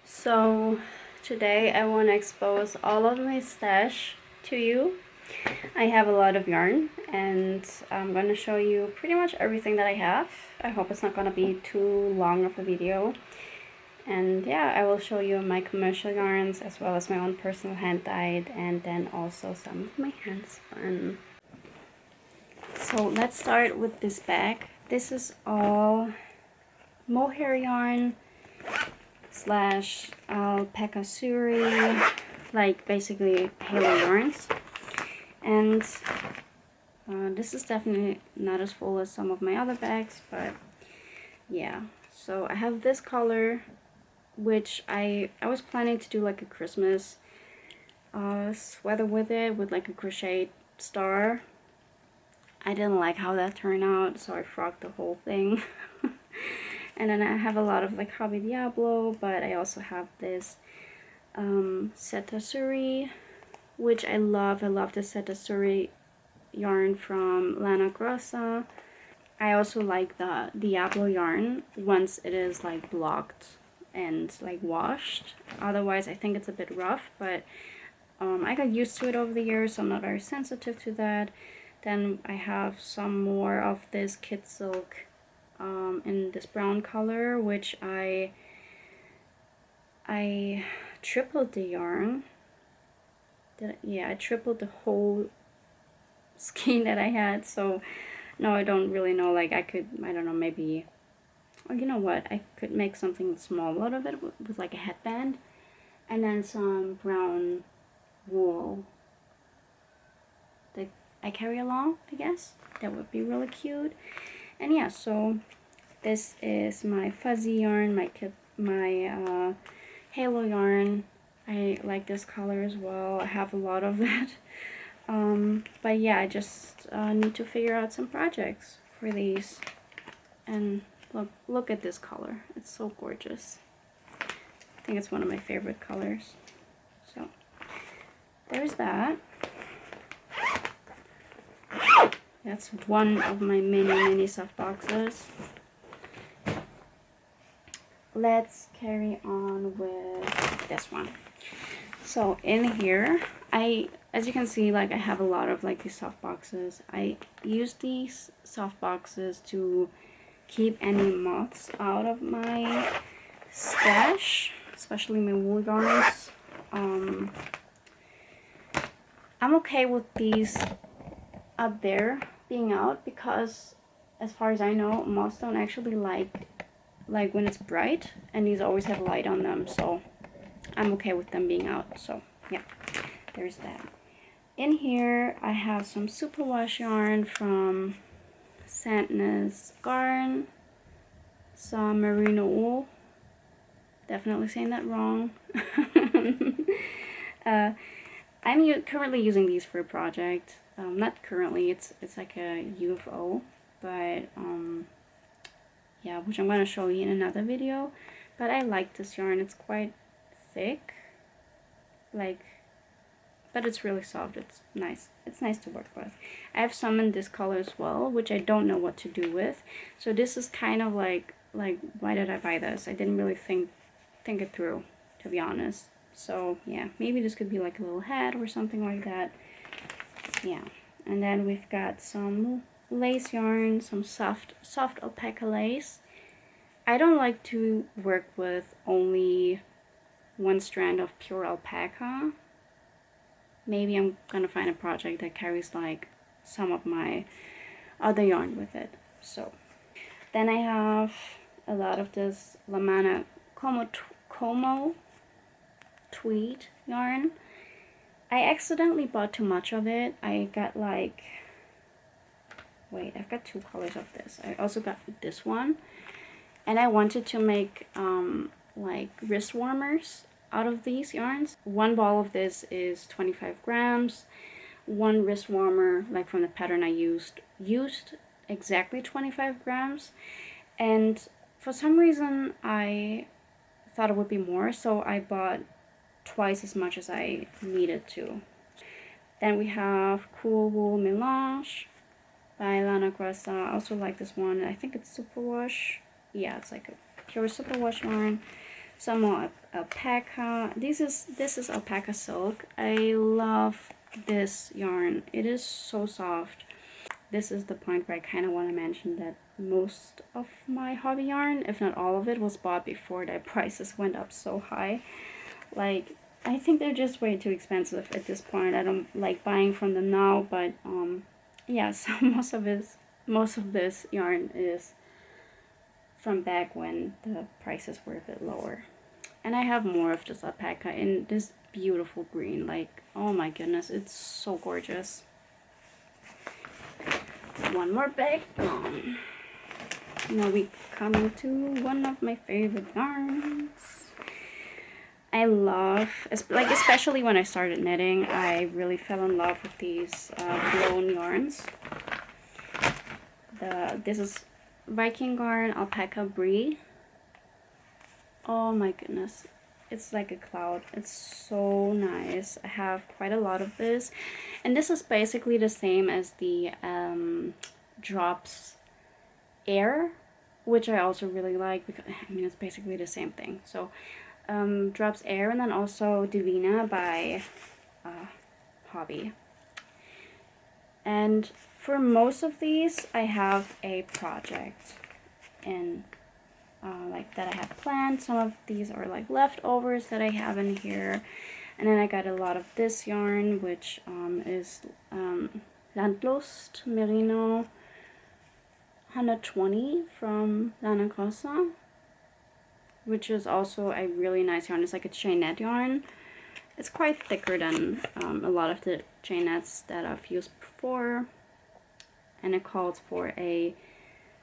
So today I want to expose all of my stash to you. I have a lot of yarn and I'm going to show you pretty much everything that I have. I hope it's not going to be too long of a video. And yeah, I will show you my commercial yarns as well as my own personal hand dyed and then also some of my hand spun. So let's start with this bag. This is all mohair yarn slash alpaca suri, like basically halo yarns. And this is definitely not as full as some of my other bags, but yeah. So I have this color, which I was planning to do like a Christmas sweater with it, with like a crochet star. I didn't like how that turned out, so I frogged the whole thing. And then I have a lot of like Hobby Diablo, but I also have this Setasuri, which I love. I love the Setasuri yarn from Lana Grossa. I also like the Diablo yarn once it is like blocked and like washed. Otherwise I think it's a bit rough, but I got used to it over the years, so I'm not very sensitive to that. Then I have some more of this Kid Silk in this brown color, which I tripled the yarn. I tripled the whole skein that I had, so no, I don't really know, like I don't know, maybe, or you know what, I could make something small out of it with like a headband, and then some brown wool that I carry along, I guess. That would be really cute. And yeah, so this is my fuzzy yarn, my halo yarn. I like this color as well. I have a lot of that. But yeah, I just need to figure out some projects for these. And look at this color. It's so gorgeous. I think it's one of my favorite colors. So there's that. That's one of my mini soft boxes. Let's carry on with this one. So in here, as you can see, like I have a lot of like these soft boxes. I use these soft boxes to keep any moths out of my stash, especially my wool yarns. I'm okay with these up there being out because, as far as I know, moths don't actually like when it's bright, and these always have light on them, so I'm okay with them being out. So yeah, there's that. In here I have some superwash yarn from Sandnes Garn, some merino wool, definitely saying that wrong. I'm currently using these for a project. Not currently, it's like a UFO, but yeah, which I'm going to show you in another video. But I like this yarn. It's quite thick, like, but it's really soft. It's nice. It's nice to work with. I have some in this color as well, which I don't know what to do with. So this is kind of like why did I buy this? I didn't really think it through, to be honest. So yeah, maybe this could be like a little hat or something like that. Yeah, and then we've got some lace yarn, some soft alpaca lace. I don't like to work with only one strand of pure alpaca. Maybe I'm gonna find a project that carries like some of my other yarn with it. So then I have a lot of this Lamana Como tweed yarn. I accidentally bought too much of it. I got like, wait, I've got two colors of this. I also got this one, and I wanted to make like wrist warmers out of these yarns. One ball of this is 25 grams. One wrist warmer, like from the pattern I used exactly 25 grams. And for some reason I thought it would be more, so I bought twice as much as I needed to. Then we have Cool Wool Melange by Lana Grossa. I also like this one. I think it's superwash. Yeah, it's like a pure superwash yarn. some more alpaca. This is alpaca silk. I love this yarn. It is so soft. This is the point where I kind of want to mention that most of my hobby yarn, if not all of it, was bought before the prices went up so high. Like, I think they're just way too expensive at this point. I don't like buying from them now, but yeah, so most of this yarn is from back when the prices were a bit lower. And I have more of this alpaca in this beautiful green. Like, oh my goodness, it's so gorgeous. One more bag. Now we coming to one of my favorite yarns. I love, like, especially when I started knitting, I really fell in love with these blown yarns. This is Viking Yarn Alpaca Brie. Oh my goodness, it's like a cloud. It's so nice. I have quite a lot of this, and this is basically the same as the Drops Air, which I also really like, because I mean, it's basically the same thing. So Drops Air, and then also Divina by Hobby. And for most of these, I have a project in like that I have planned. Some of these are like leftovers that I have in here, and then I got a lot of this yarn, which is Landlust Merino 120 from Lana Grossa, which is also a really nice yarn. It's like a chainette yarn. It's quite thicker than a lot of the chainettes that I've used before, and it calls for a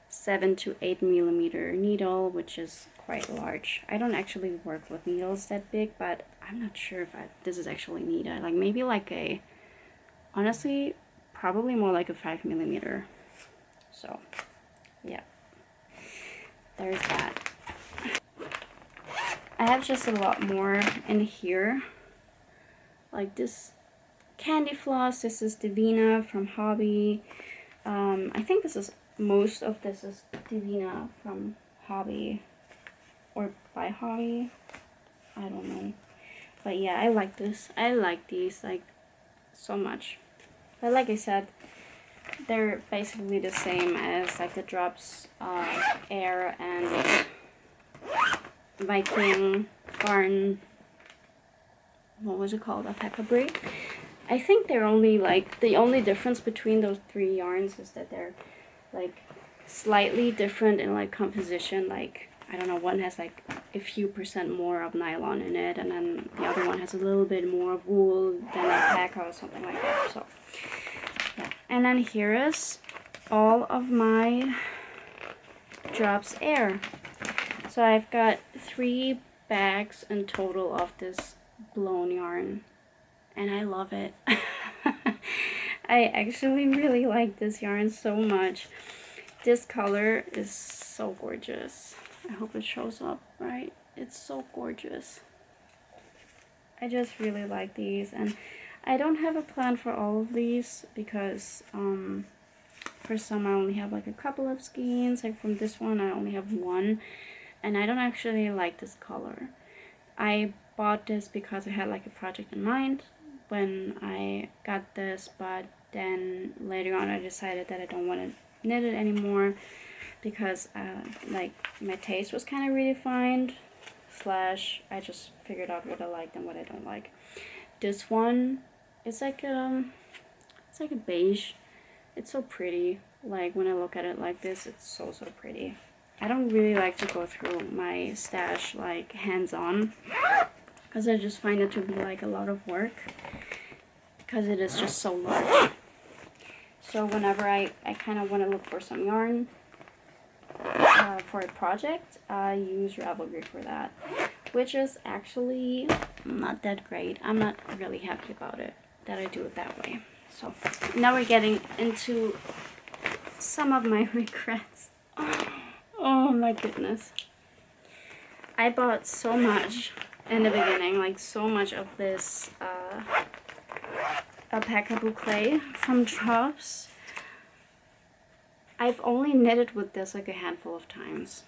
7 to 8 millimeter needle, which is quite large. I don't actually work with needles that big, but I'm not sure if this is actually needed. Like, maybe like a, honestly, probably more like a 5 millimeter. So yeah, there's that. I have just a lot more in here, like this candy floss. This is Divina from Hobby. I think most of this is Divina from Hobby or by Hobby. I don't know, but yeah, I like this. I like these like so much. But like I said, they're basically the same as like the Drops Air and Viking Yarn, what was it called, Alpaca Brie. I think they're only like, the only difference between those three yarns is that they're like slightly different in like composition. Like, I don't know, one has like a few % more of nylon in it, and then the other one has a little bit more of wool than alpaca or something like that. So yeah, and then here is all of my Drops Air. So I've got 3 bags in total of this blown yarn, and I love it. I actually really like this yarn so much. This color is so gorgeous. I hope it shows up right. It's so gorgeous. I just really like these, and I don't have a plan for all of these because for some I only have like a couple of skeins. Like from this one I only have one, and I don't actually like this color. I bought this because I had like a project in mind when I got this, but then later on I decided that I don't want to knit it anymore because like my taste was kind of redefined, slash I just figured out what I liked and what I don't like. This one, it's like a beige. It's so pretty. Like when I look at it like this, it's so pretty. I don't really like to go through my stash like hands-on because I just find it to be like a lot of work because it is just so large. So whenever I kind of want to look for some yarn for a project, I use Ravelry for that, which is actually not that great. I'm not really happy about it that I do it that way. So now we're getting into some of my regrets. Oh my goodness. I bought so much in the beginning, like so much of this alpaca boucle from Drops. I've only knitted with this like a handful of times.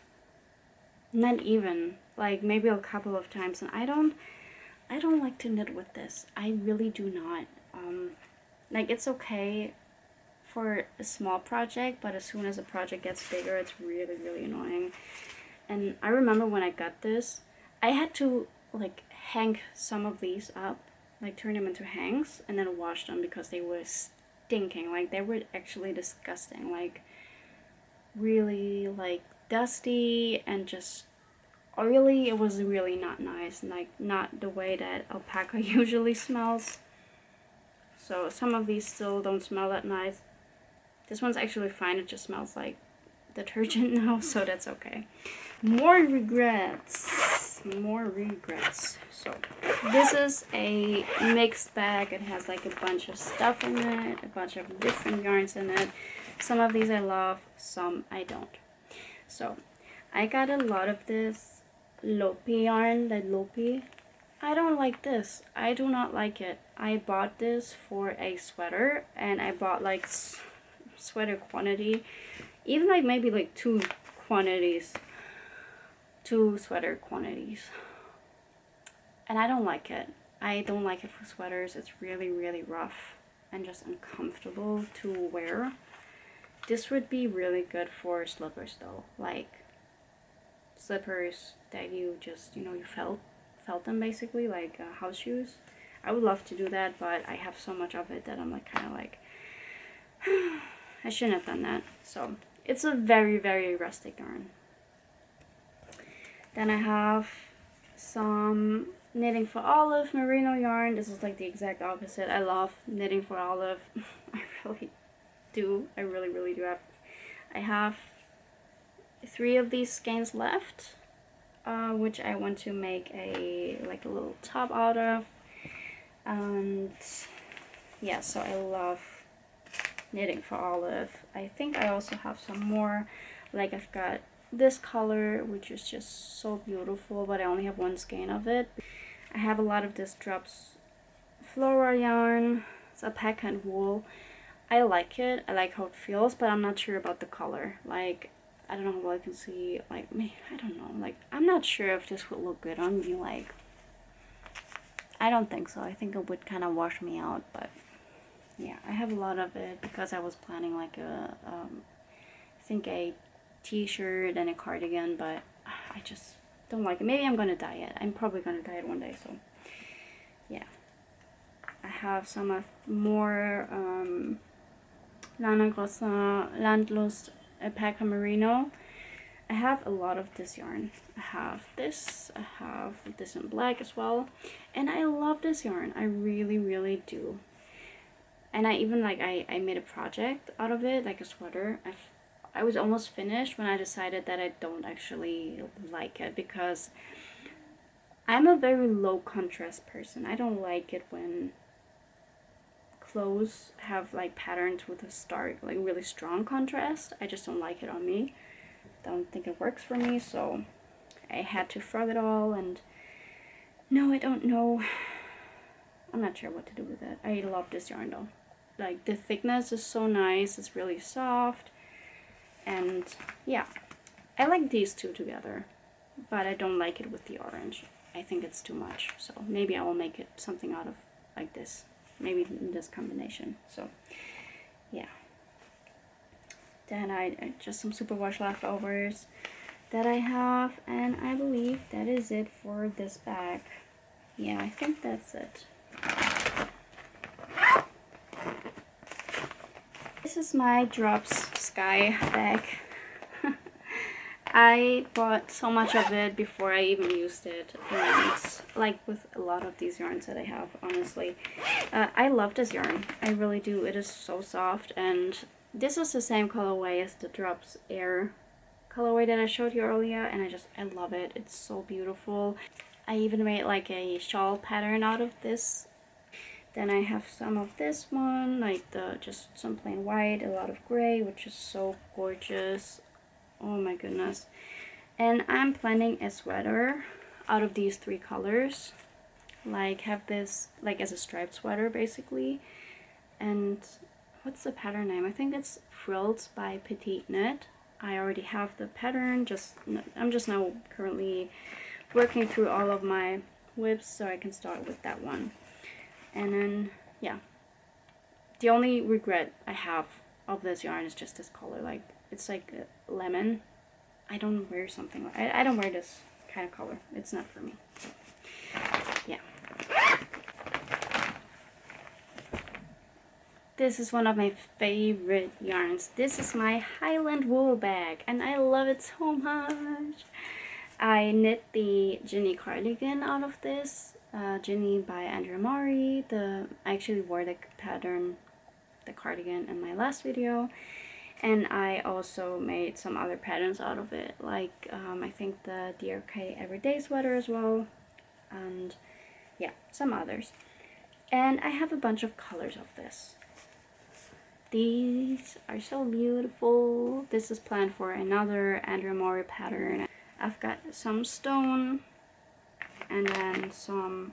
Not even, like maybe a couple of times, and I don't like to knit with this. I really do not. Like, it's okay for a small project, but as soon as a project gets bigger, it's really, really annoying. And I remember when I got this, I had to like hang some of these up, like turn them into hangs, and then wash them because they were stinking. Like, they were actually disgusting. Like, really like dusty and just oily. It was really not nice, like not the way that alpaca usually smells. So some of these still don't smell that nice. This one's actually fine, it just smells like detergent now, so that's okay. More regrets. More regrets. So this is a mixed bag. It has like a bunch of stuff in it, a bunch of different yarns in it. Some of these I love, some I don't. So I got a lot of this Lopi yarn, the Lopi. I don't like this. I do not like it. I bought this for a sweater, and I bought like sweater quantity, even like maybe like two sweater quantities, and I don't like it. I don't like it for sweaters. It's really, really rough and just uncomfortable to wear. This would be really good for slippers though, like slippers that you just, you know, you felt them basically, like house shoes. I would love to do that, but I have so much of it that I'm like kind of like I shouldn't have done that. So it's a very, very rustic yarn. Then I have some Knitting for Olive merino yarn. This is like the exact opposite. I love Knitting for Olive. I really do. I really, really do. I have 3 of these skeins left, which I want to make a little top out of. And yeah, so I love Knitting for Olive. I think I also have some more. Like, I've got this color, which is just so beautiful, but I only have 1 skein of it. I have a lot of this Drops Flora yarn. It's alpaca and wool. I like it. I like how it feels, but I'm not sure about the color. Like, I don't know how well I can see. Like, I don't know. Like, I'm not sure if this would look good on me. Like, I don't think so. I think it would kind of wash me out, but yeah, I have a lot of it because I was planning like I think a t-shirt and a cardigan, but I just don't like it. Maybe I'm gonna dye it. I'm probably gonna dye it one day, so yeah. I have some more Lana Grossa Landlust Alpaca Merino. I have a lot of this yarn. I have this in black as well, and I love this yarn. I really, really do. And I even like I made a project out of it, like a sweater. I was almost finished when I decided that I don't actually like it, because I'm a very low contrast person. I don't like it when clothes have like patterns with a stark, like really strong contrast. I just don't like it on me. Don't think it works for me, so I had to frog it all. And no, I don't know. I'm not sure what to do with it. I love this yarn though. Like, the thickness is so nice. It's really soft. And yeah, I like these two together, but I don't like it with the orange. I think it's too much. So maybe I will make it something out of like this. Maybe in this combination. So yeah. Then I just some superwash leftovers that I have, and I believe that is it for this bag. Yeah, I think that's it. This is my Drops Sky bag. I bought so much of it before I even used it, and like with a lot of these yarns that I have, honestly. I love this yarn. I really do. It is so soft, and this is the same colorway as the Drops Air colorway that I showed you earlier, and I love it. It's so beautiful. I even made like a shawl pattern out of this. Then I have some of this one, like just some plain white, a lot of gray, which is so gorgeous. Oh my goodness. And I'm planning a sweater out of these 3 colors. Like, have this like as a striped sweater basically. And what's the pattern name? I think it's Frills by Petite Knit. I already have the pattern. I'm just now currently working through all of my whips, so I can start with that one. And then, yeah, the only regret I have of this yarn is just this color. Like, it's like a lemon. I don't wear something like, I don't wear this kind of color. It's not for me. Yeah. This is one of my favorite yarns. This is my Highland wool bag, and I love it so much. I knit the Ginny cardigan out of this. Ginny by Andrea Maury. I actually wore the pattern, the cardigan, in my last video. And I also made some other patterns out of it, like I think the DRK Everyday Sweater as well, and yeah, some others. And I have a bunch of colors of this. These are so beautiful. This is planned for another Andrea Maury pattern. I've got some stone, and then some,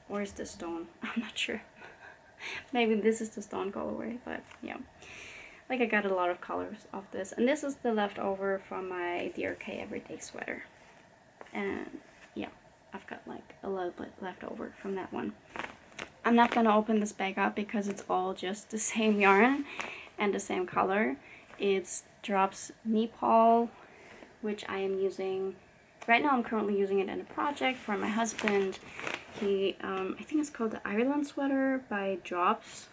where's the stone? I'm not sure. Maybe this is the stone colorway, but yeah. Like, I got a lot of colors of this. And this is the leftover from my DRK Everyday Sweater. And yeah, I've got like a little bit left over from that one. I'm not gonna open this bag up because it's all just the same yarn and the same color. It's Drops Nepal, which I am using right now. I'm currently using it in a project for my husband. He I think it's called the Ireland Sweater by Drops.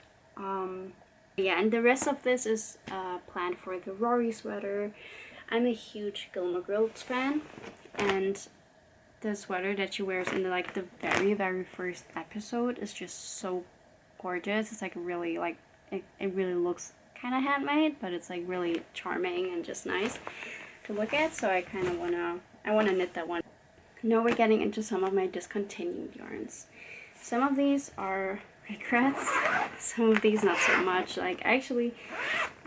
Yeah, and the rest of this is planned for the Rory sweater. I'm a huge Gilmore Girls fan, and the sweater that she wears in the very first episode is just so gorgeous. It's like really like it really looks kind of handmade, but it's like really charming and just nice to look at. So I kind of wanna knit that one. Now we're getting into some of my discontinued yarns. Some of these are regrets, some of these not so much. Like, actually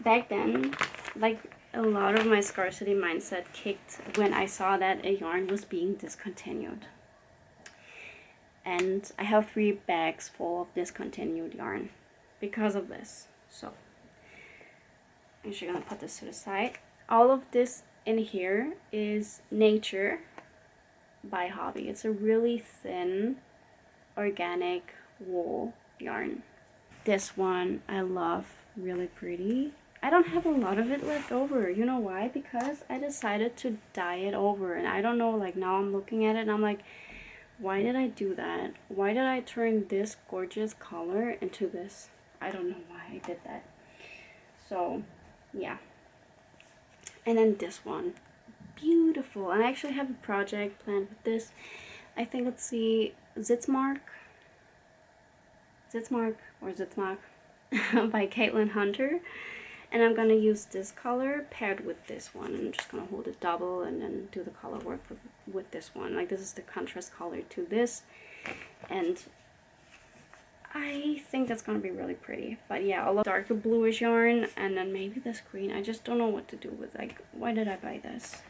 back then, like, a lot of my scarcity mindset kicked when I saw that a yarn was being discontinued. And I have 3 bags full of discontinued yarn because of this. So I'm actually gonna put this to the side. All of this in here is Nature by Hobbii. It's a really thin organic wool yarn. This one I love, really pretty. I don't have a lot of it left over. You know why? Because I decided to dye it over, and I don't know, like, now I'm looking at it and I'm like, why did I do that? Why did I turn this gorgeous color into this? I don't know why I did that. So yeah. And then this one, beautiful. And I actually have a project planned with this. I think it's the Zitzmark by Caitlin Hunter. And I'm gonna use this color paired with this one. I'm just gonna hold it double and then do the color work with this one. Like, this is the contrast color to this. And I think that's gonna be really pretty. But yeah, a lot darker bluish yarn, and then maybe this green. I just don't know what to do with, like, why did I buy this?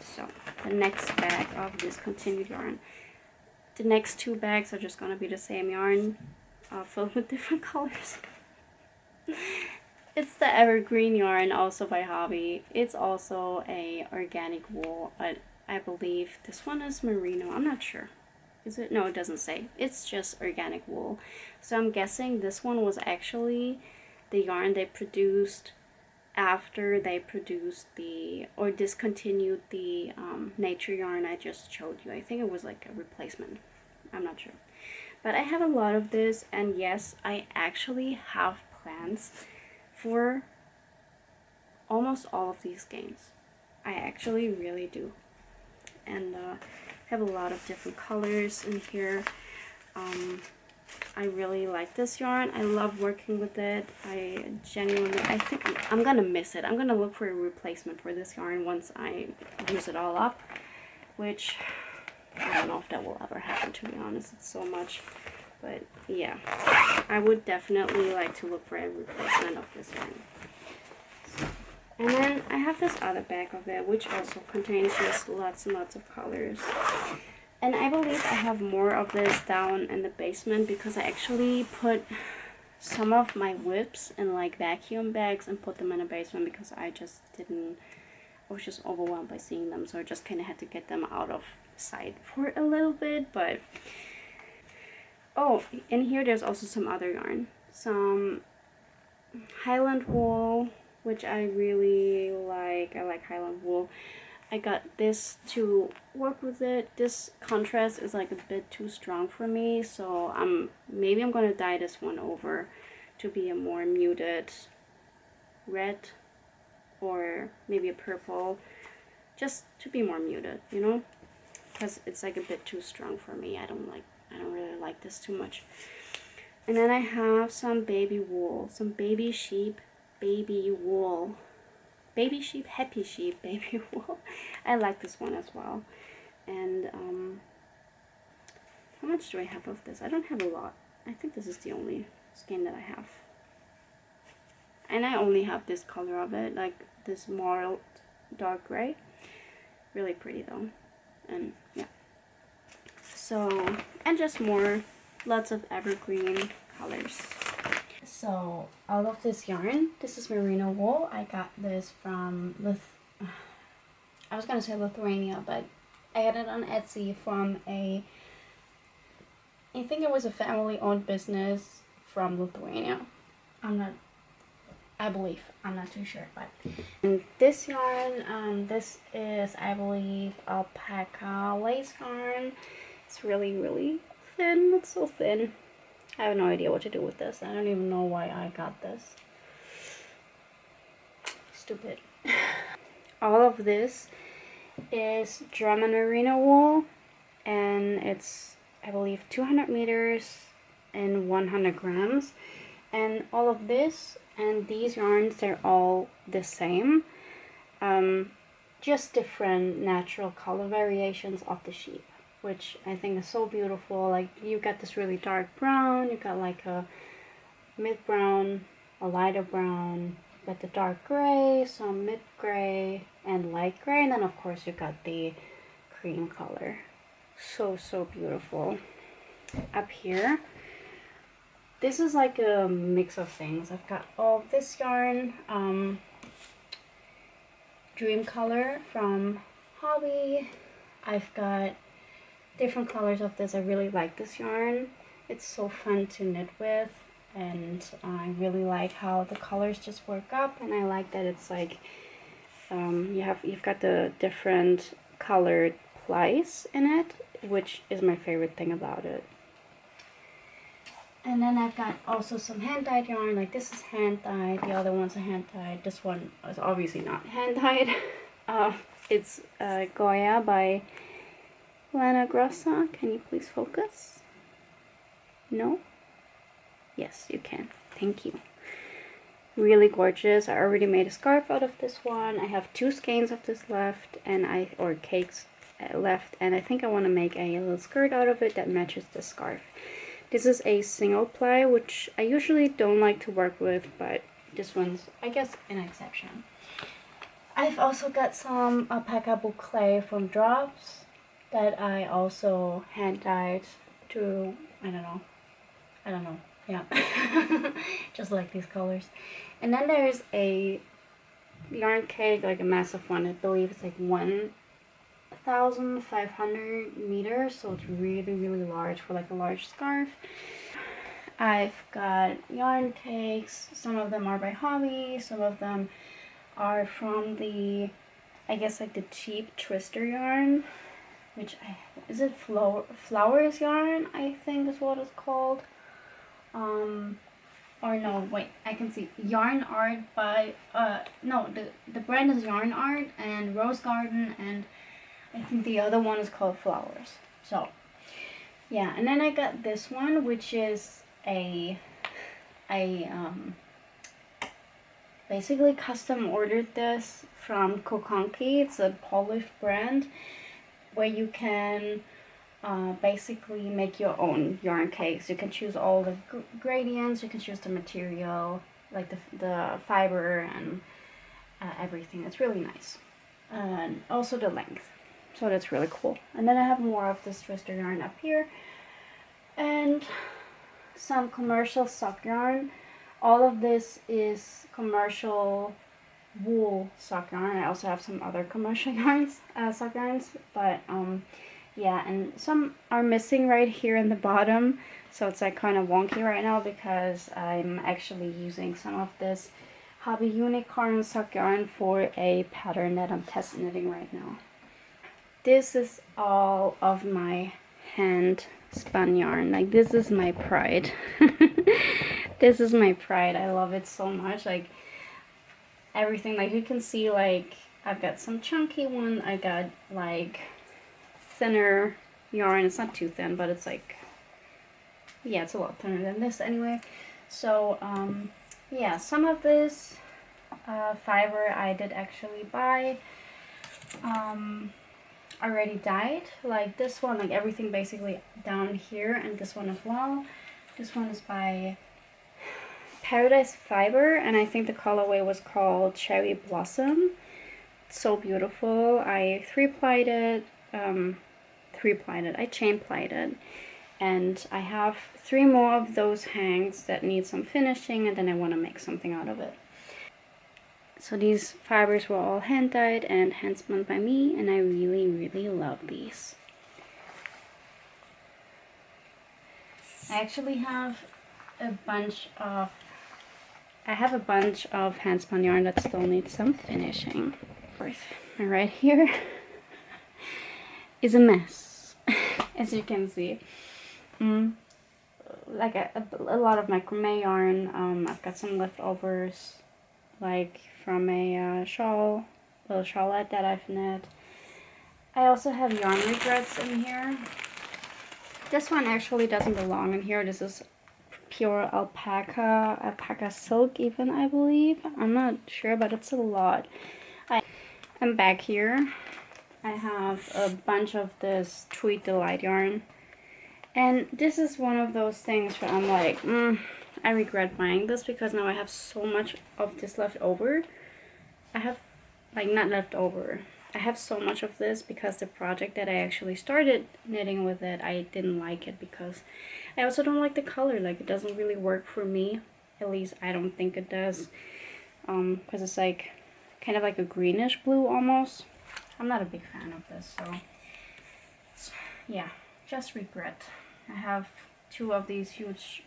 So, the next bag of discontinued yarn. The next 2 bags are just gonna be the same yarn, filled with different colors. It's the Evergreen yarn, also by Hobbii. It's also a organic wool, but I believe this one is merino. I'm not sure. Is it? No, it doesn't say. It's just organic wool. So I'm guessing this one was actually the yarn they produced after they produced or discontinued the Nature yarn I just showed you. I think it was like a replacement. I'm not sure. But I have a lot of this, and yes, I actually have plans for almost all of these games. I actually really do. And have a lot of different colors in here. I really like this yarn. I love working with it. I think I'm gonna miss it. I'm gonna look for a replacement for this yarn once I use it all up, which I don't know if that will ever happen, to be honest. It's so much. But yeah, I would definitely like to look for a replacement of this yarn. And then I have this other bag of it, which also contains just lots and lots of colors. And I believe I have more of this down in the basement because I actually put some of my whips in like vacuum bags and put them in a basement because I was just overwhelmed by seeing them, so I just kind of had to get them out of sight for a little bit. But oh, in here there's also some other yarn, some Highland wool, which I really like. I like Highland wool. I got this to work with it. This contrast is like a bit too strong for me, so maybe I'm gonna dye this one over to be a more muted red or maybe a purple, just to be more muted, you know, because it's like a bit too strong for me. I don't really like this too much. And then I have some baby wool, some baby sheep baby wool. Baby sheep, happy sheep, baby wool. I like this one as well. And how much do I have of this? I don't have a lot. I think this is the only skein that I have. And I only have this color of it, like this mild dark gray. Really pretty though. And yeah. So, and just more, lots of evergreen colors. So all of this yarn, this is merino wool. I got this from I was gonna say Lithuania, but I got it on Etsy from I think it was a family-owned business from Lithuania. I believe, I'm not too sure, but and this yarn, this is, I believe, alpaca lace yarn. It's really, really thin. It's so thin. I have no idea what to do with this. I don't even know why I got this. Stupid. All of this is German merino wool, and it's, I believe, 200 meters and 100 grams. And all of this and these yarns, they're all the same. Just different natural color variations of the sheep, which I think is so beautiful. Like, you got this really dark brown, you got like a mid brown, a lighter brown, but the dark gray, some mid gray, and light gray, and then of course you got the cream color. So beautiful. Up here, this is like a mix of things. I've got all this yarn, Dream Color from Hobby. I've got different colors of this. I really like this yarn. It's so fun to knit with, and I really like how the colors just work up, and I like that it's like you've got the different colored plies in it, which is my favorite thing about it. And then I've got also some hand-dyed yarn. Like, this is hand-dyed, the other ones are hand-dyed. This one is obviously not hand-dyed. It's Goya by Lana Grossa. Can you please focus? No? Yes, you can. Thank you. Really gorgeous. I already made a scarf out of this one. I have 2 skeins of this left, and or cakes left, and I think I want to make a little skirt out of it that matches the scarf. This is a single ply, which I usually don't like to work with, but this one's, I guess, an exception. I've also got some alpaca boucle from Drops that I also hand-dyed to, I don't know, yeah, just like these colors. And then there's a yarn cake, like a massive one. I believe it's like 1,500 meters, so it's really, really large for like a large scarf. I've got yarn cakes. Some of them are by Hobby, some of them are from the, I guess, like the cheap twister yarn, which is it Flowers yarn, I think is what it's called. Or no, wait, I can see Yarn Art by no, the brand is Yarn Art and Rose Garden, and I think the other one is called Flowers. So yeah, and then I got this one, which is basically custom ordered this from Kokonki. It's a Polish brand where you can basically make your own yarn cakes. You can choose all the gradients, you can choose the material, like the fiber and everything. It's really nice. And also the length. So that's really cool. And then I have more of this twister yarn up here. And some commercial sock yarn. All of this is commercial wool sock yarn. I also have some other commercial yarns, sock yarns, but yeah, and some are missing right here in the bottom, so it's like kind of wonky right now because I'm actually using some of this Hobby Unicorn sock yarn for a pattern that I'm test knitting right now. This is all of my hand spun yarn. Like, this is my pride. This is my pride. I love it so much. Like, everything, like, you can see, like, I've got some chunky one. I got like thinner yarn. It's not too thin, but it's like, yeah, it's a lot thinner than this anyway. So yeah, some of this fiber I did actually buy already dyed, like this one, like everything basically down here, and this one as well. This one is by Paradise Fiber, and I think the colorway was called Cherry Blossom. It's so beautiful. I three-plied it, I chain-plied it, and I have 3 more of those hangs that need some finishing, and then I want to make something out of it. So these fibers were all hand dyed and hand spun by me, and I really, really love these. I actually have a bunch of hand spun yarn that still needs some finishing. And right here is a mess, as you can see. Like a lot of macrame yarn. I've got some leftovers, like from a little shawlette that I've knit. I also have yarn regrets in here. This one actually doesn't belong in here. This is pure alpaca silk even, I believe. I'm not sure, but it's a lot. I'm back here. I have a bunch of this Tweed Delight yarn. And this is one of those things where I'm like, I regret buying this because now I have so much of this left over. I have, like, not left over. I have so much of this because the project that I actually started knitting with it, I didn't like it because I also don't like the color. Like, it doesn't really work for me. At least I don't think it does. Because it's like kind of like a greenish blue almost. I'm not a big fan of this, so yeah, just regret. I have 2 of these huge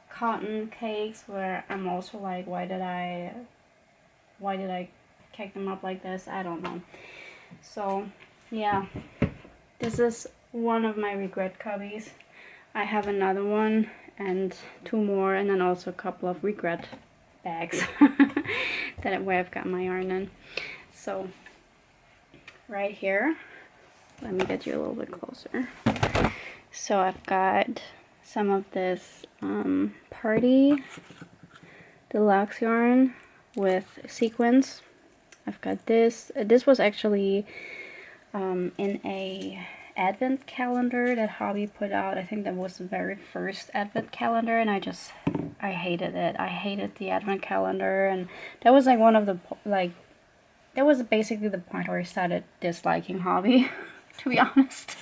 cotton cakes where I'm also like, why did I cake them up like this? I don't know. So yeah, this is one of my regret cubbies. I have another one and 2 more, and then also a couple of regret bags where I've got my yarn in. So right here, let me get you a little bit closer. So I've got some of this Party Deluxe yarn with sequins. I've got this. This was actually in a advent calendar that Hobby put out. I think that was the very first advent calendar, and I hated it. I hated the advent calendar, and that was like one of the, like, that was basically the point where I started disliking Hobby, to be honest.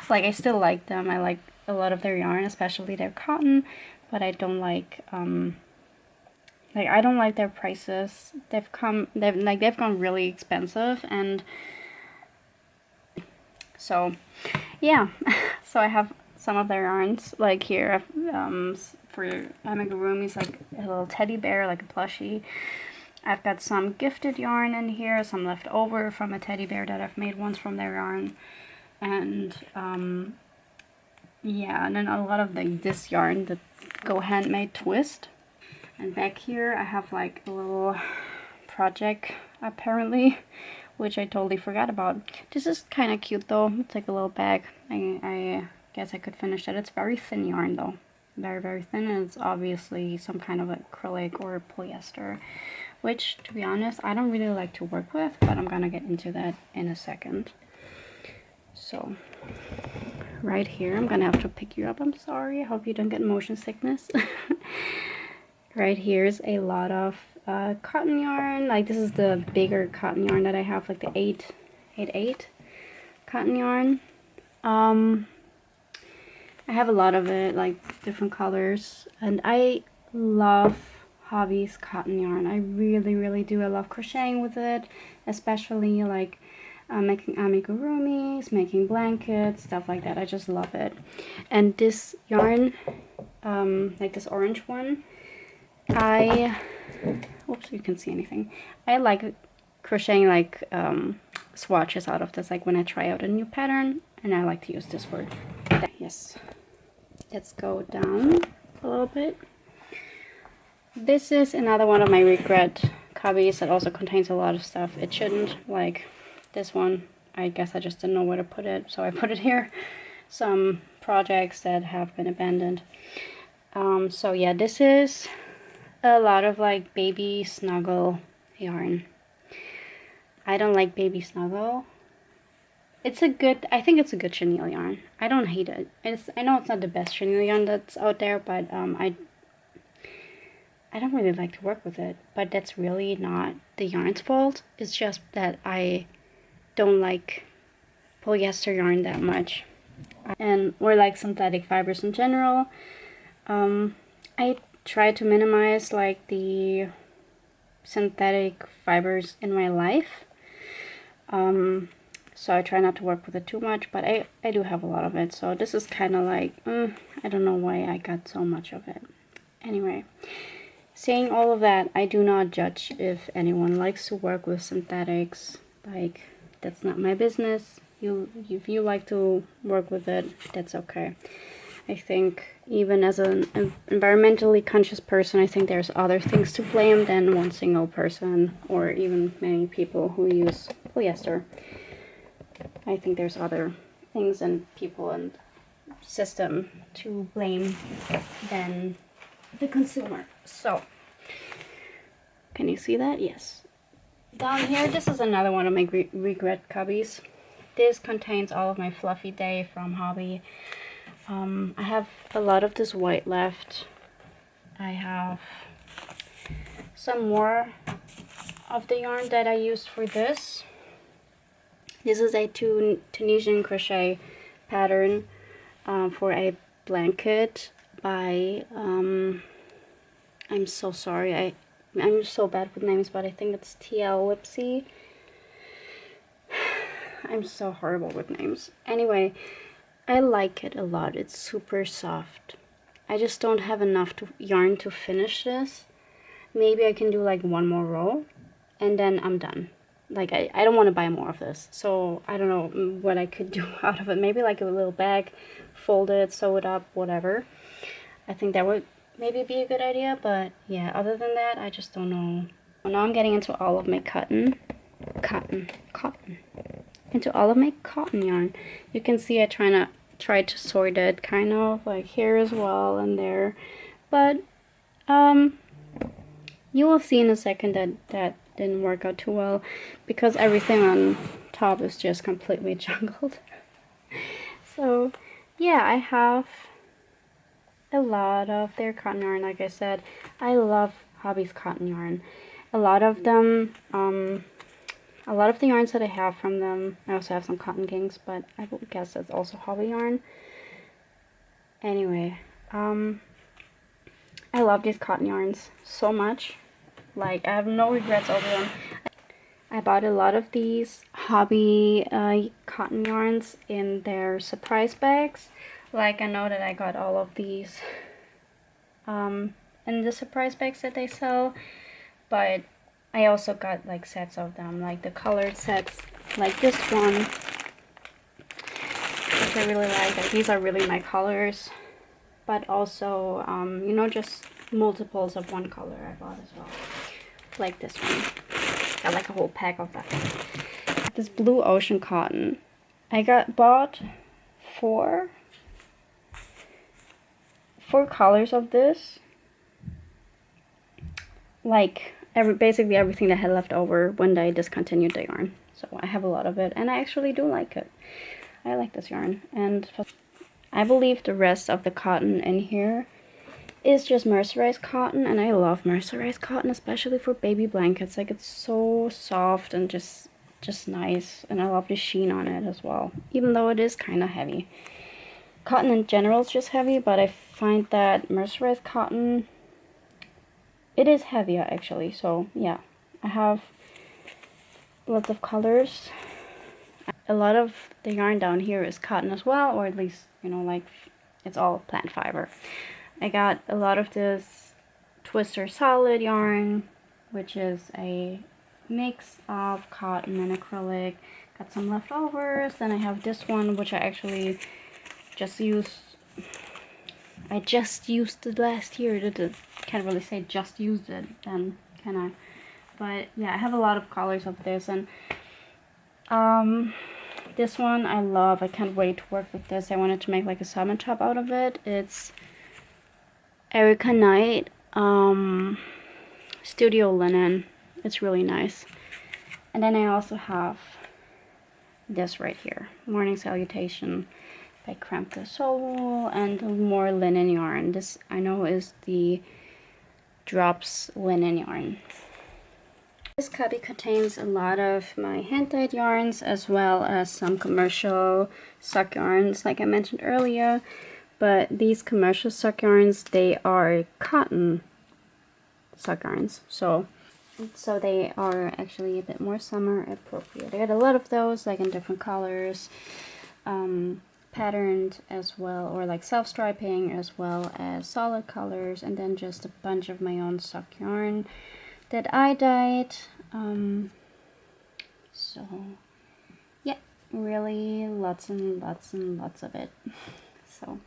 Like, I still like them. I like a lot of their yarn, especially their cotton, but I don't like, I don't like their prices. They've gone really expensive, and so yeah. So I have some of their yarns, like here, for amigurumis, like a little teddy bear, like a plushie. I've got some gifted yarn in here, some left over from a teddy bear that I've made once from their yarn, and yeah, and then a lot of this yarn, the Go Handmade Twist. And back here I have like a little project apparently, which I totally forgot about. This is kind of cute though. It's like a little bag. I guess I could finish that. It's very thin yarn though, very, very thin, and it's obviously some kind of acrylic or polyester, which, to be honest, I don't really like to work with, but I'm gonna get into that in a second. So right here, I'm gonna have to pick you up. I'm sorry. I hope you don't get motion sickness. Right here is a lot of cotton yarn. Like, this is the bigger cotton yarn that I have, like the 8/8 cotton yarn. I have a lot of it, like different colors. And I love Hobbii's cotton yarn. I really do. I love crocheting with it, especially like making amigurumis, making blankets, stuff like that. I just love it. And this yarn, like this orange one, oops, you can see anything. I like crocheting like swatches out of this, like when I try out a new pattern, and I like to use this for that. Yes. Let's go down a little bit. This is another one of my regret cubbies that also contains a lot of stuff it shouldn't, like this one. I guess I just didn't know where to put it, so I put it here. Some projects that have been abandoned. So yeah, this is a lot of like baby snuggle yarn. I don't like baby snuggle. It's a good, I think it's a good chenille yarn. I don't hate it. I know it's not the best chenille yarn that's out there, but I don't really like to work with it. But that's really not the yarn's fault. It's just that I don't like polyester yarn that much, or like synthetic fibers in general. I try to minimize like the synthetic fibers in my life. So I try not to work with it too much, but I do have a lot of it. So this is kind of like, I don't know why I got so much of it. Anyway, saying all of that, I do not judge if anyone likes to work with synthetics. Like, that's not my business. If you like to work with it, that's okay. I think even as an environmentally conscious person, I think there's other things to blame than one single person or even many people who use polyester. I think there's other things and people and system to blame than the consumer. So, can you see that? Yes. Down here, this is another one of my regret cubbies. This contains all of my Fluffy Day from Hobbii. I have a lot of this white left. I have some more of the yarn that I used for this. This is a Tunisian crochet pattern for a blanket by, I'm so sorry, I'm so bad with names, but I think it's TL Lipsy. I'm so horrible with names. Anyway, I like it a lot. It's super soft. I just don't have enough yarn to finish this. Maybe I can do like one more row and then I'm done. Like, I don't want to buy more of this. So I don't know what I could do out of it. Maybe like a little bag, fold it, sew it up, whatever. I think that would maybe be a good idea. But yeah, other than that, I just don't know. Now I'm getting into all of my cotton. Into all of my cotton yarn. You can see I try to sort it kind of like here as well and there, but you will see in a second that didn't work out too well because everything on top is just completely jumbled. So yeah, I have a lot of their cotton yarn. Like I said, I love Hobbii's cotton yarn. A lot of them, a lot of the yarns that I have from them, I also have some Cotton Kings, but I would guess that's also Hobbii yarn. Anyway, I love these cotton yarns so much. Like, I have no regrets over them. I bought a lot of these Hobbii cotton yarns in their surprise bags. Like, I know that I got all of these in the surprise bags that they sell, but I also got like sets of them, like the colored sets, like this one, which I really like. Like, these are really my colors, but also, you know, just multiples of one color I bought as well. Like this one. Got like a whole pack of that. This Blue Ocean cotton. I bought four colors of this. Like, basically everything that had left over when they discontinued the yarn. So I have a lot of it, and I actually do like it. I like this yarn, and I believe the rest of the cotton in here is just mercerized cotton, and I love mercerized cotton, especially for baby blankets. Like, it's so soft and just nice, and I love the sheen on it as well, even though it is kind of heavy. cotton in general is just heavy, but I find that mercerized cotton, it is heavier actually. So yeah, I have lots of colors. A lot of the yarn down here is cotton as well, or at least, you know, like it's all plant fiber. I got a lot of this Twister Solid yarn, which is a mix of cotton and acrylic. Got some leftovers. Then I have this one, which I actually just used. I just used it last year. Can't really say just used it then, can I? But yeah, I have a lot of colors of this, and this one I love. I can't wait to work with this. I wanted to make like a summer top out of it. It's Erica Knight Studio Linen. It's really nice. And then I also have this right here, Morning Salutation by Kremke Soul, and more linen yarn. This I know is the Drops linen yarn. This cubby contains a lot of my hand-dyed yarns as well as some commercial sock yarns like I mentioned earlier. But these commercial sock yarns, they are cotton sock yarns. So they are actually a bit more summer appropriate. I got a lot of those, like in different colors, patterned as well, or like self-striping, as well as solid colors, and then just a bunch of my own sock yarn that I dyed. So yeah, really lots and lots and lots of it. So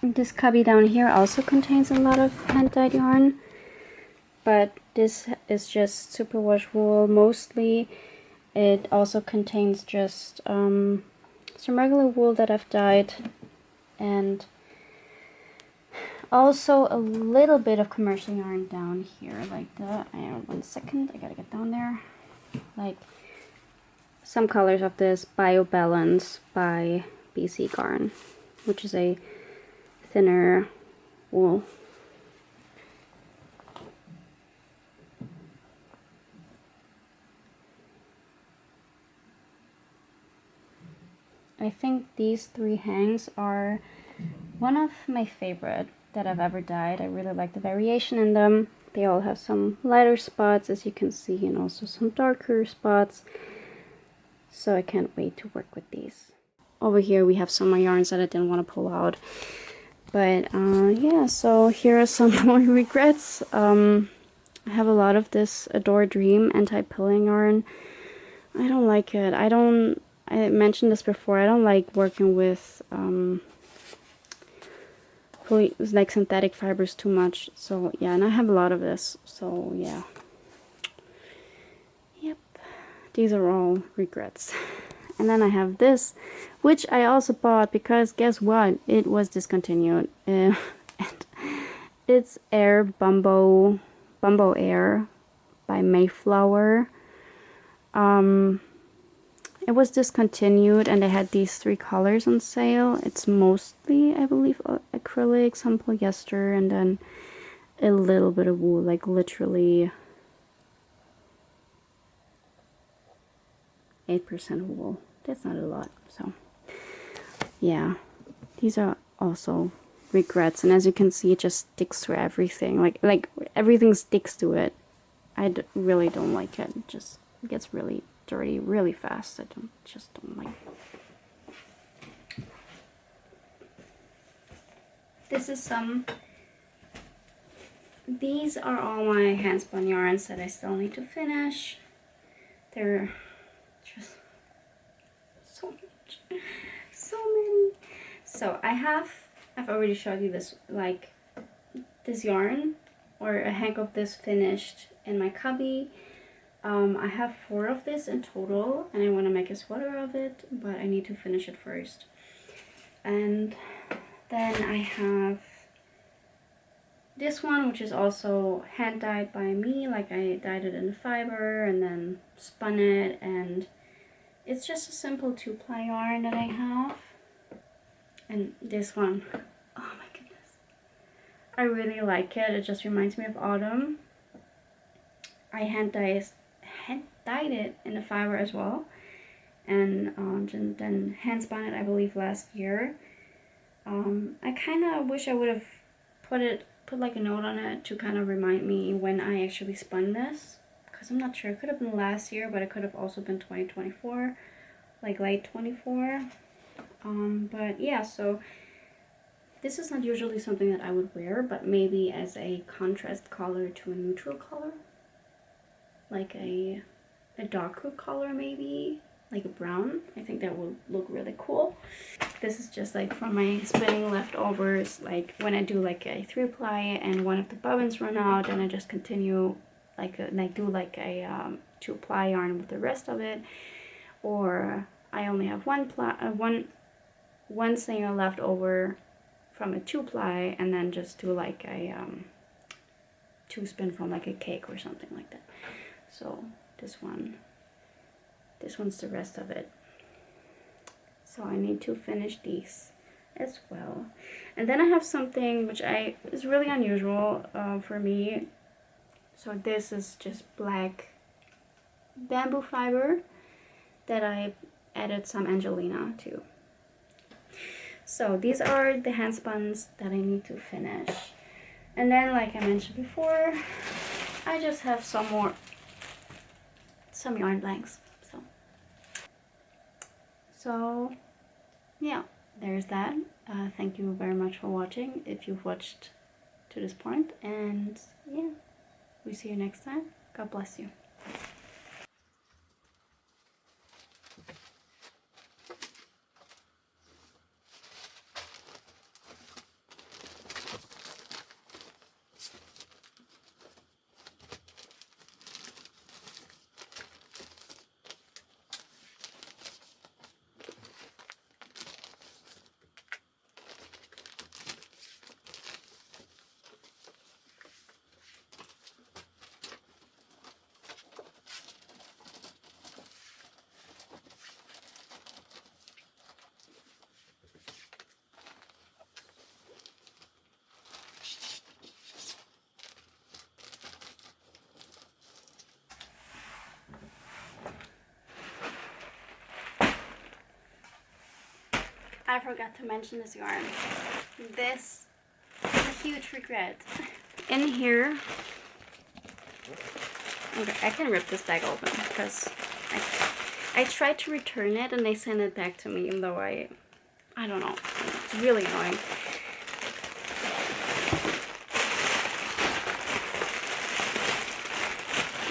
this cubby down here also contains a lot of hand-dyed yarn, but this is just superwash wool mostly. It also contains just some regular wool that I've dyed, and also a little bit of commercial yarn down here, like the, 1 second, I gotta get down there, like some colors of this Bio Balance by BC Garn, which is a thinner wool. I think these 3 hangs are one of my favorite that I've ever dyed. I really like the variation in them. They all have some lighter spots, as you can see, and also some darker spots. So I can't wait to work with these. Over here we have some of my yarns that I didn't want to pull out. But yeah, so here are some of my regrets. I have a lot of this Adore Dream anti-pilling yarn. I don't like it. I mentioned this before, I don't like working with like synthetic fibers too much. So yeah, and I have a lot of this. So yeah. Yep. These are all regrets. And then I have this, which I also bought because guess what? It was discontinued. And it's Air Bumbo Air by Mayflower. It was discontinued, and they had these 3 colors on sale. It's mostly, I believe, acrylic, some polyester, and then a little bit of wool, like literally 8% wool. That's not a lot. So yeah, these are also regrets, and as you can see, it just sticks to everything. Like everything sticks to it. I really don't like it. It just gets really dirty really fast. I just don't like it. This is these are all my hand spun yarns that I still need to finish. They're just so much, so many. So I've already showed you this, like this yarn or a hank of this finished in my cubby. I have 4 of this in total, and I want to make a sweater of it, but I need to finish it first. And then I have this one, which is also hand dyed by me. Like I dyed it in fiber and then spun it, and it's just a simple 2-ply yarn that I have. And this one, oh my goodness, I really like it. It just reminds me of autumn. I hand dyed it in the fiber as well, and then hand spun it, I believe, last year. I kind of wish I would have put like a note on it to kind of remind me when I actually spun this, because I'm not sure. It could have been last year, but it could have also been 2024, like late 24. But yeah, so this is not usually something that I would wear, but maybe as a contrast color to a neutral color, like a darker color, maybe like a brown. I think that would look really cool. This is just like from my spinning leftovers, like when I do like a 3-ply and one of the bobbins run out, and I just continue like do like a 2-ply yarn with the rest of it, or I only have one singer left over from a 2-ply, and then just do like a 2-spin from like a cake or something like that. So this one's the rest of it. So I need to finish these as well. And then I have something which is really unusual for me. So this is just black bamboo fiber that I added some Angelina to. So these are the hand spuns that I need to finish. And then, like I mentioned before, I just have some yarn blanks. So yeah, there's that. Thank you very much for watching, if you've watched to this point, and yeah, we see you next time. God bless you. I forgot to mention this yarn. This is a huge regret. In here, okay, I can rip this bag open because I tried to return it and they sent it back to me, even though I don't know. It's really annoying.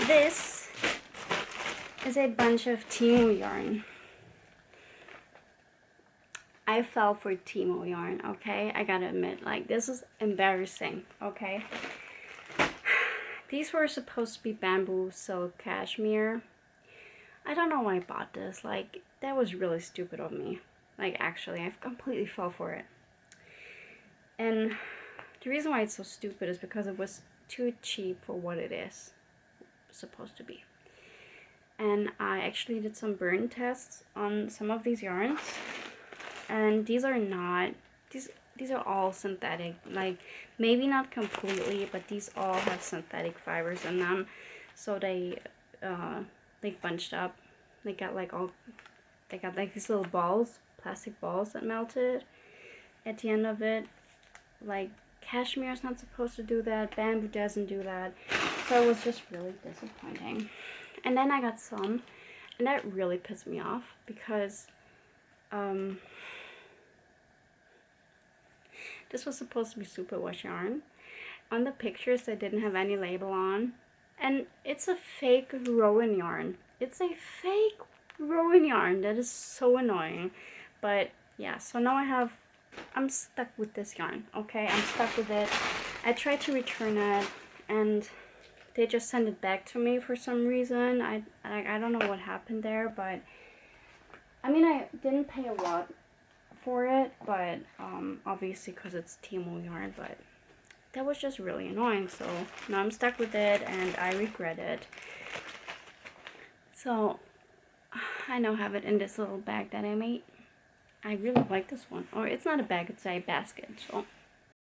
This is a bunch of Temu yarn. I fell for Temu yarn, okay? I gotta admit, like, this is embarrassing, okay? These were supposed to be bamboo silk cashmere. I don't know why I bought this. Like, that was really stupid of me. Like, actually, I completely fell for it. And the reason why it's so stupid is because it was too cheap for what it is supposed to be. And I actually did some burn tests on some of these yarns. And these are not, these are all synthetic, like maybe not completely, but these all have synthetic fibers in them. So they like bunched up. They got like these little balls, plastic balls that melted at the end of it. Like cashmere is not supposed to do that, bamboo doesn't do that. So it was just really disappointing. And then I got some, and that really pissed me off because this was supposed to be superwash yarn. On the pictures, they didn't have any label on. And it's a fake Rowan yarn. It's a fake Rowan yarn. That is so annoying. But yeah, so now I'm stuck with this yarn, okay? I'm stuck with it. I tried to return it, and they just sent it back to me for some reason. I don't know what happened there, but I mean, I didn't pay a lot for it, but obviously because it's Temu yarn, but that was just really annoying. So now I'm stuck with it and I regret it. So I now have it in this little bag that I made. I really like this one. Or it's not a bag, it's a basket. So